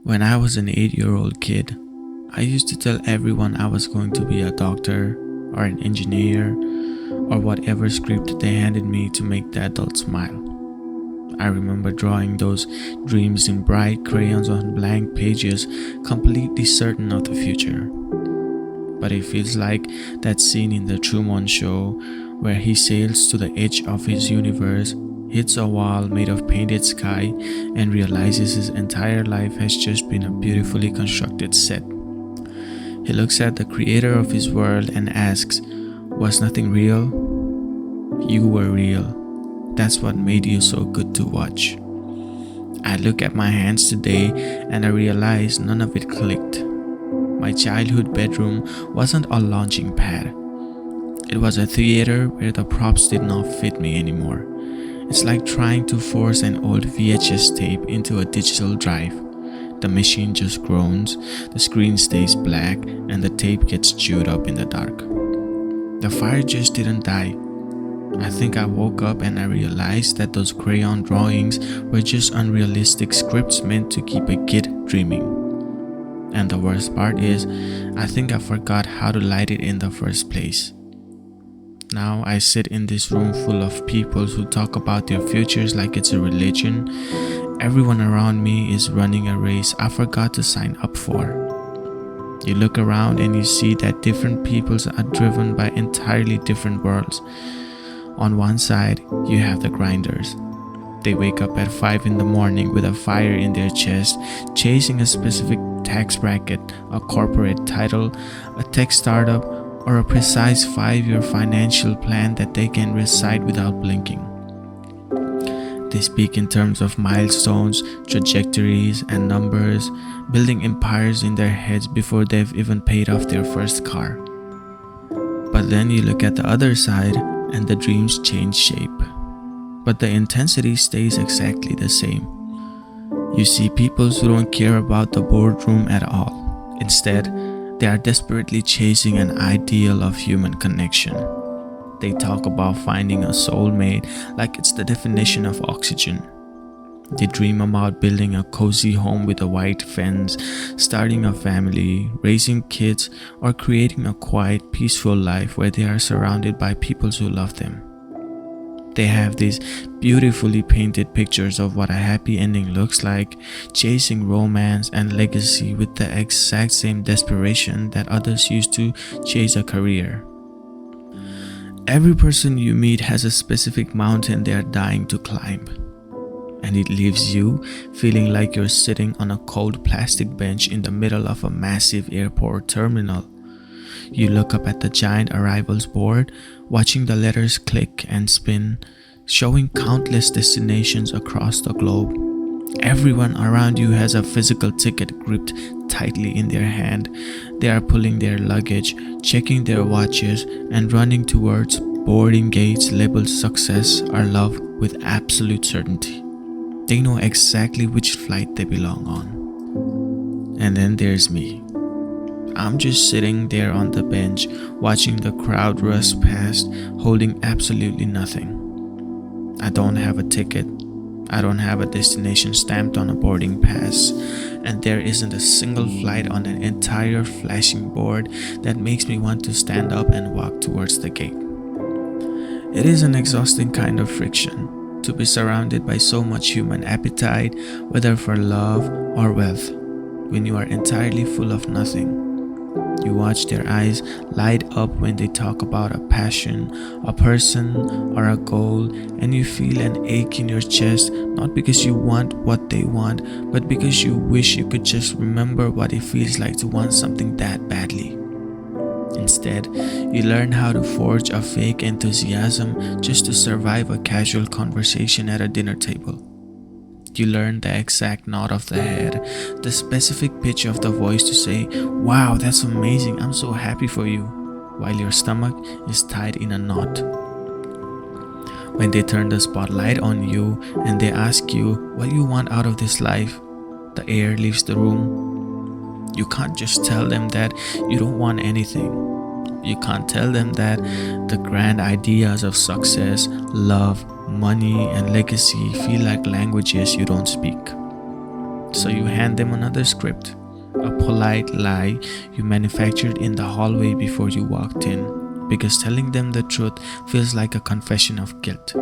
When I was an 8-year-old kid, I used to tell everyone I was going to be a doctor or an engineer or whatever script they handed me to make the adults smile. I remember drawing those dreams in bright crayons on blank pages, completely certain of the future. But it feels like that scene in the Truman Show where he sails to the edge of his universe, hits a wall made of painted sky, and realizes his entire life has just been a beautifully constructed set. He looks at the creator of his world and asks, "Was nothing real?" "You were real. That's what made you so good to watch." I look at my hands today and I realize none of it clicked. My childhood bedroom wasn't a launching pad. It was a theater where the props did not fit me anymore. It's like trying to force an old VHS tape into a digital drive. The machine just groans, the screen stays black, and the tape gets chewed up in the dark. The fire just didn't die. I think I woke up and I realized that those crayon drawings were just unrealistic scripts meant to keep a kid dreaming. And the worst part is, I think I forgot how to light it in the first place. Now I sit in this room full of people who talk about their futures like it's a religion. Everyone around me is running a race I forgot to sign up for. You look around and you see that different peoples are driven by entirely different worlds. On one side, you have the grinders. They wake up at 5 in the morning with a fire in their chest, chasing a specific tax bracket, a corporate title, a tech startup, or a precise 5-year financial plan that they can recite without blinking. They speak in terms of milestones, trajectories, and numbers, building empires in their heads before they've even paid off their first car. But then you look at the other side and the dreams change shape. But the intensity stays exactly the same. You see people who don't care about the boardroom at all. Instead, they are desperately chasing an ideal of human connection. They talk about finding a soulmate like it's the definition of oxygen. They dream about building a cozy home with a white fence, starting a family, raising kids, or creating a quiet, peaceful life where they are surrounded by people who love them. They have these beautifully painted pictures of what a happy ending looks like, chasing romance and legacy with the exact same desperation that others use to chase a career. Every person you meet has a specific mountain they are dying to climb. And it leaves you feeling like you're sitting on a cold plastic bench in the middle of a massive airport terminal. You look up at the giant arrivals board, watching the letters click and spin, showing countless destinations across the globe. Everyone around you has a physical ticket gripped tightly in their hand. They are pulling their luggage, checking their watches, and running towards boarding gates labeled success or love with absolute certainty. They know exactly which flight they belong on. And then there's me. I'm just sitting there on the bench, watching the crowd rush past, holding absolutely nothing. I don't have a ticket. I don't have a destination stamped on a boarding pass. And there isn't a single flight on an entire flashing board that makes me want to stand up and walk towards the gate. It is an exhausting kind of friction to be surrounded by so much human appetite, whether for love or wealth, when you are entirely full of nothing. You watch their eyes light up when they talk about a passion, a person, or a goal, and you feel an ache in your chest, not because you want what they want, but because you wish you could just remember what it feels like to want something that badly. Instead, you learn how to forge a fake enthusiasm just to survive a casual conversation at a dinner table. You learn the exact nod of the head, the specific pitch of the voice to say, "Wow, that's amazing, I'm so happy for you," while your stomach is tied in a knot. When they turn the spotlight on you and they ask you what you want out of this life, the air leaves the room. You can't just tell them that you don't want anything. You can't tell them that the grand ideas of success, love, money, and legacy feel like languages you don't speak. So you hand them another script, a polite lie you manufactured in the hallway before you walked in, because telling them the truth feels like a confession of guilt.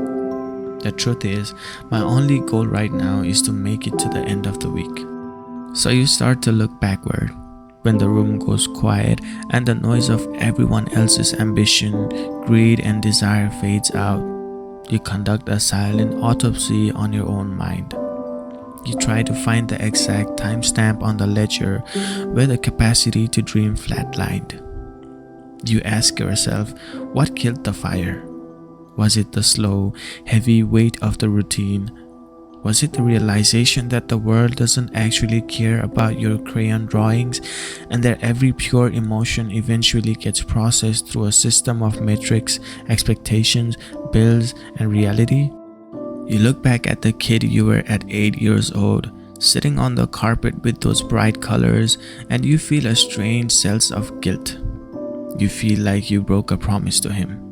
The truth is, my only goal right now is to make it to the end of the week. So you start to look backward. When the room goes quiet and the noise of everyone else's ambition, greed, and desire fades out, you conduct a silent autopsy on your own mind. You try to find the exact timestamp on the ledger where the capacity to dream flatlined. You ask yourself, what killed the fire? Was it the slow, heavy weight of the routine? Was it the realization that the world doesn't actually care about your crayon drawings and that every pure emotion eventually gets processed through a system of metrics, expectations, bills, and reality? You look back at the kid you were at 8 years old, sitting on the carpet with those bright colors, and you feel a strange sense of guilt. You feel like you broke a promise to him.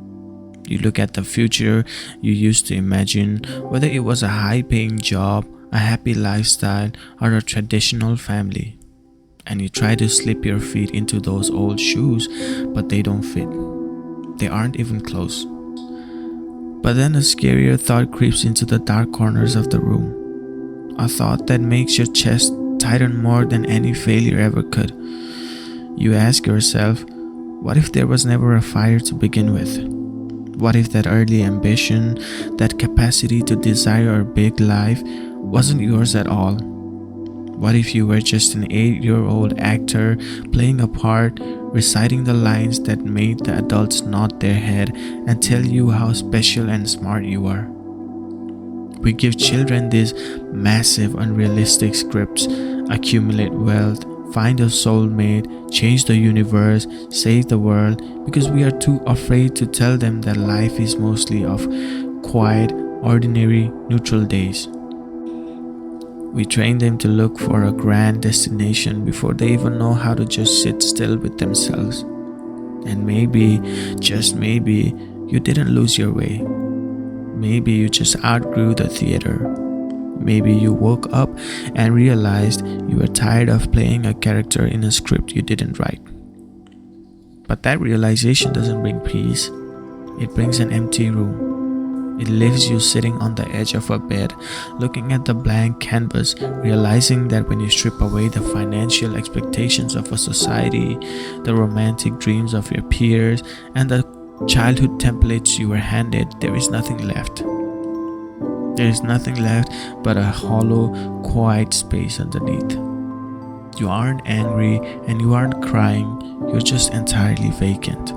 You look at the future you used to imagine, whether it was a high-paying job, a happy lifestyle, or a traditional family. And you try to slip your feet into those old shoes, but they don't fit. They aren't even close. But then a scarier thought creeps into the dark corners of the room. A thought that makes your chest tighten more than any failure ever could. You ask yourself, what if there was never a fire to begin with? What if that early ambition, that capacity to desire a big life, wasn't yours at all? What if you were just an 8-year-old actor playing a part, reciting the lines that made the adults nod their head and tell you how special and smart you are? We give children these massive, unrealistic scripts: accumulate wealth, find a soulmate, change the universe, save the world, because we are too afraid to tell them that life is mostly of quiet, ordinary, neutral days. We train them to look for a grand destination before they even know how to just sit still with themselves. And maybe, just maybe, you didn't lose your way. Maybe you just outgrew the theater. Maybe you woke up and realized you were tired of playing a character in a script you didn't write. But that realization doesn't bring peace. It brings an empty room. It leaves you sitting on the edge of a bed, looking at the blank canvas, realizing that when you strip away the financial expectations of a society, the romantic dreams of your peers, and the childhood templates you were handed, there is nothing left. There is nothing left but a hollow, quiet space underneath. You aren't angry and you aren't crying, you're just entirely vacant.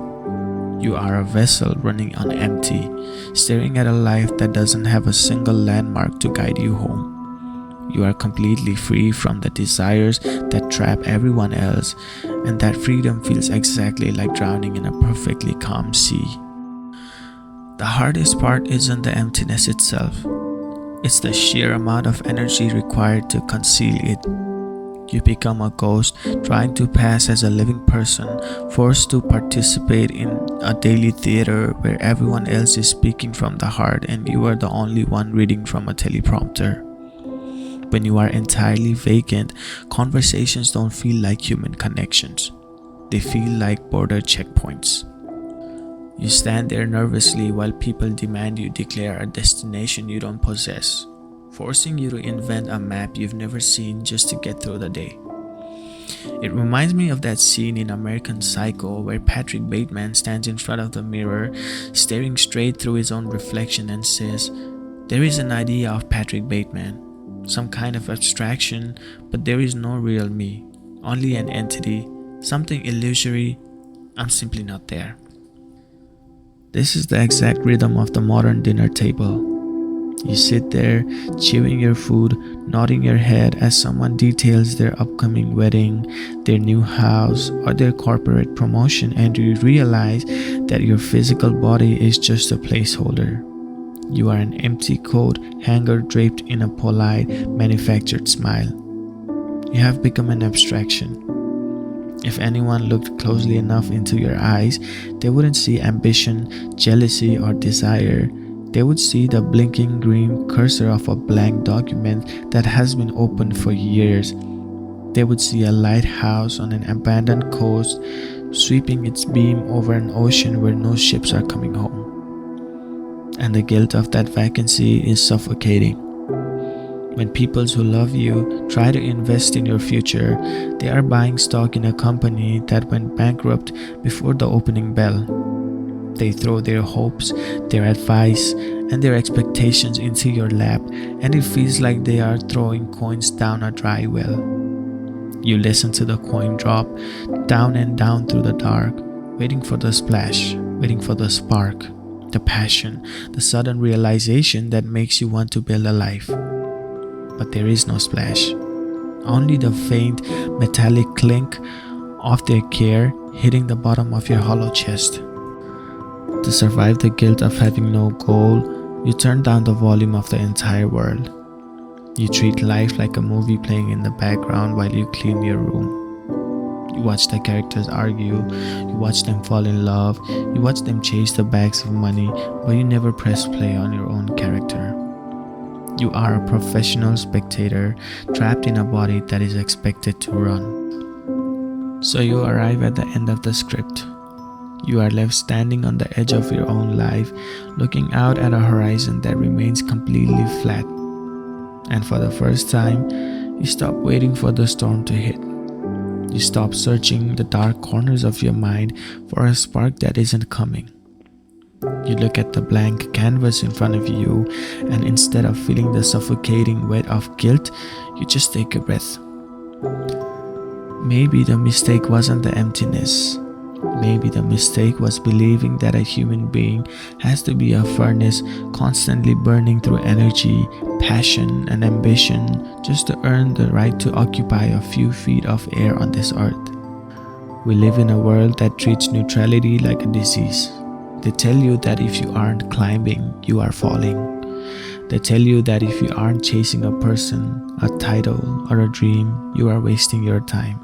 You are a vessel running on empty, staring at a life that doesn't have a single landmark to guide you home. You are completely free from the desires that trap everyone else, and that freedom feels exactly like drowning in a perfectly calm sea. The hardest part isn't the emptiness itself. It's the sheer amount of energy required to conceal it. You become a ghost trying to pass as a living person, forced to participate in a daily theater where everyone else is speaking from the heart and you are the only one reading from a teleprompter. When you are entirely vacant, conversations don't feel like human connections. They feel like border checkpoints. You stand there nervously while people demand you declare a destination you don't possess, forcing you to invent a map you've never seen just to get through the day. It reminds me of that scene in American Psycho where Patrick Bateman stands in front of the mirror, staring straight through his own reflection and says, "There is an idea of Patrick Bateman, some kind of abstraction, but there is no real me, only an entity, something illusory. I'm simply not there." This is the exact rhythm of the modern dinner table. You sit there, chewing your food, nodding your head as someone details their upcoming wedding, their new house, or their corporate promotion, and you realize that your physical body is just a placeholder. You are an empty coat hanger draped in a polite, manufactured smile. You have become an abstraction. If anyone looked closely enough into your eyes, they wouldn't see ambition, jealousy, or desire. They would see the blinking green cursor of a blank document that has been opened for years. They would see a lighthouse on an abandoned coast sweeping its beam over an ocean where no ships are coming home. And the guilt of that vacancy is suffocating. When people who love you try to invest in your future, they are buying stock in a company that went bankrupt before the opening bell. They throw their hopes, their advice, and their expectations into your lap, and it feels like they are throwing coins down a dry well. You listen to the coin drop down and down through the dark, waiting for the splash, waiting for the spark, the passion, the sudden realization that makes you want to build a life. But there is no splash, only the faint metallic clink of their care hitting the bottom of your hollow chest. To survive the guilt of having no goal, you turn down the volume of the entire world. You treat life like a movie playing in the background while you clean your room. You watch the characters argue, you watch them fall in love, you watch them chase the bags of money, but you never press play on your own character. You are a professional spectator trapped in a body that is expected to run. So you arrive at the end of the script. You are left standing on the edge of your own life, looking out at a horizon that remains completely flat. And for the first time, you stop waiting for the storm to hit. You stop searching the dark corners of your mind for a spark that isn't coming. You look at the blank canvas in front of you, and instead of feeling the suffocating weight of guilt, you just take a breath. Maybe the mistake wasn't the emptiness. Maybe the mistake was believing that a human being has to be a furnace constantly burning through energy, passion, and ambition just to earn the right to occupy a few feet of air on this earth. We live in a world that treats neutrality like a disease. They tell you that if you aren't climbing, you are falling. They tell you that if you aren't chasing a person, a title, or a dream, you are wasting your time.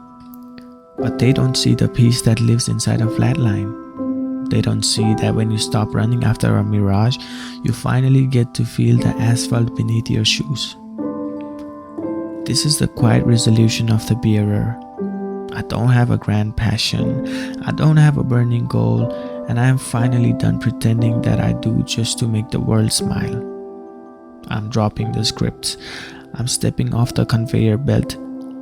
But they don't see the peace that lives inside a flatline. They don't see that when you stop running after a mirage, you finally get to feel the asphalt beneath your shoes. This is the quiet resolution of the bearer. I don't have a grand passion, I don't have a burning goal, and I am finally done pretending that I do just to make the world smile. I'm dropping the scripts. I'm stepping off the conveyor belt.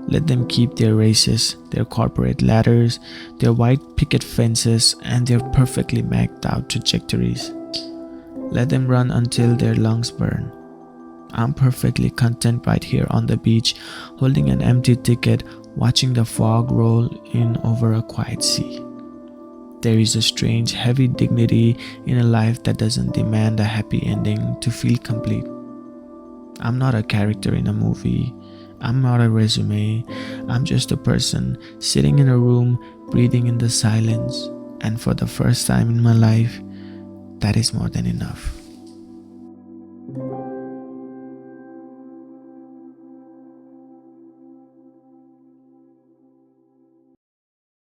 Let them keep their races, their corporate ladders, their white picket fences, and their perfectly mapped out trajectories. Let them run until their lungs burn. I'm perfectly content right here on the beach, holding an empty ticket, watching the fog roll in over a quiet sea. There is a strange, heavy dignity in a life that doesn't demand a happy ending to feel complete. I'm not a character in a movie. I'm not a resume. I'm just a person sitting in a room, breathing in the silence. And for the first time in my life, that is more than enough.